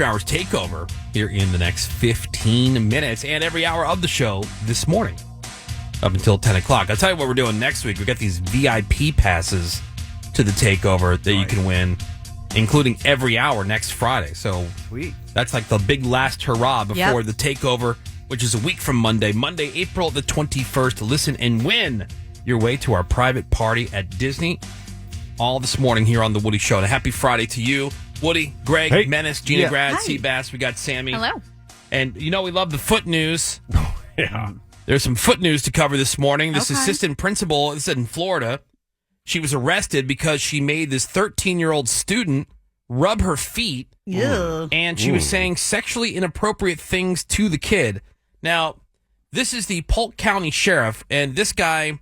Hours takeover here in the next 15 minutes and every hour of the show this morning up until 10 o'clock. I'll tell you what we're doing next week. We've got these VIP passes to the takeover that you can win, including every hour next Friday. So sweet. That's like the big last hurrah before the takeover, which is a week from Monday, April the 21st. Listen and win your way to our private party at Disney all this morning here on The Woody Show. And a happy Friday to you. Woody, Greg, Menace, Gina Grad, Seabass. We got Sammy. Hello. And we love the foot news. Yeah. There's some foot news to cover this morning. This assistant principal, this is in Florida. She was arrested because she made this 13-year-old student rub her feet. Yeah. And she was saying sexually inappropriate things to the kid. Now, this is the Polk County Sheriff, and this guy,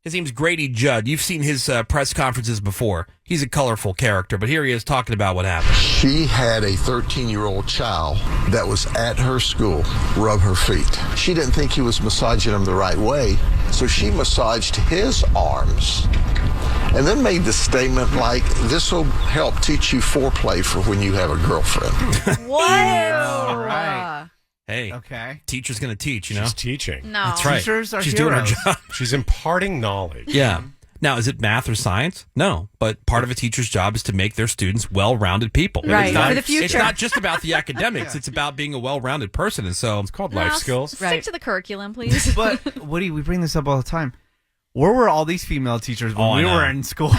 his name's Grady Judd. You've seen his press conferences before. He's a colorful character, but here he is talking about what happened. She had a 13-year-old child that was at her school rub her feet. She didn't think he was massaging them the right way, so she massaged his arms and then made the statement like, this will help teach you foreplay for when you have a girlfriend. What? All right. Hey, Okay. teacher's going to teach, you know? She's teaching. No. That's right. Teachers are She's doing her heroes. job. She's imparting knowledge. Yeah. Now, is it math or science? No. But part of a teacher's job is to make their students well-rounded people. Right, It's not, for the future. It's not just about the academics. It's about being a well-rounded person. And so It's called life skills. Stick to the curriculum, please. But, Woody, we bring this up all the time. Where were all these female teachers when we were in school?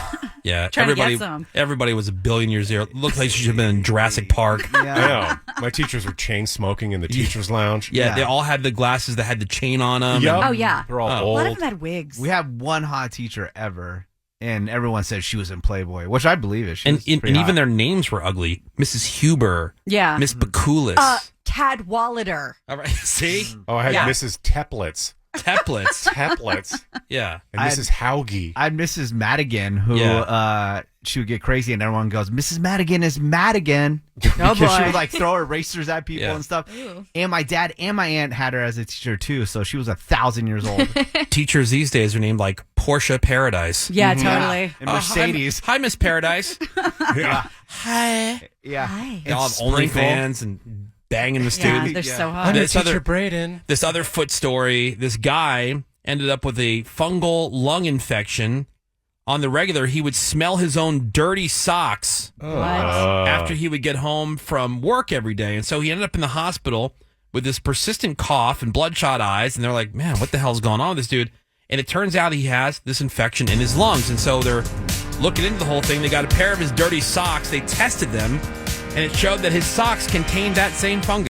yeah, Trying to everybody get some. everybody was a billion years there. Looked like she should have been in Jurassic Park. I know. My teachers were chain smoking in the teacher's lounge. Yeah, they all had the glasses that had the chain on them. Yep. Oh, yeah. They're all a old. lot of them had wigs. We had one hot teacher ever, and everyone said she was in Playboy, which I believe it. And even their names were ugly. Mrs. Huber. Yeah. Miss Bakulis. Tad Wallader. All right, see? Oh, I had Yeah. Mrs. Teplitz. Teplitz. Teplitz. Yeah. And I Mrs. Hauge. I had Mrs. Madigan, who Yeah. she would get crazy, and everyone goes, "Mrs. Madigan is mad again," Oh, because she boy. would like throw erasers at people Yeah. and stuff. And my dad and my aunt had her as a teacher too, so she was 1,000 years old. Teachers these days are named like Portia Paradise. Yeah, totally. And Mercedes. Hi, Miss Paradise. Yeah. Hi. Yeah, Hi. They all have Sprinkle. OnlyFans and banging the Yeah, student. they're so I'm hot. your This teacher, other- Braden. This other foot story, this guy ended up with a fungal lung infection. On the regular, he would smell his own dirty socks What? after he would get home from work every day. And so he ended up in the hospital with this persistent cough and bloodshot eyes. And they're like, man, what the hell's going on with this dude? And it turns out he has this infection in his lungs. And so they're looking into the whole thing. They got a pair of his dirty socks. They tested them, and it showed that his socks contained that same fungus.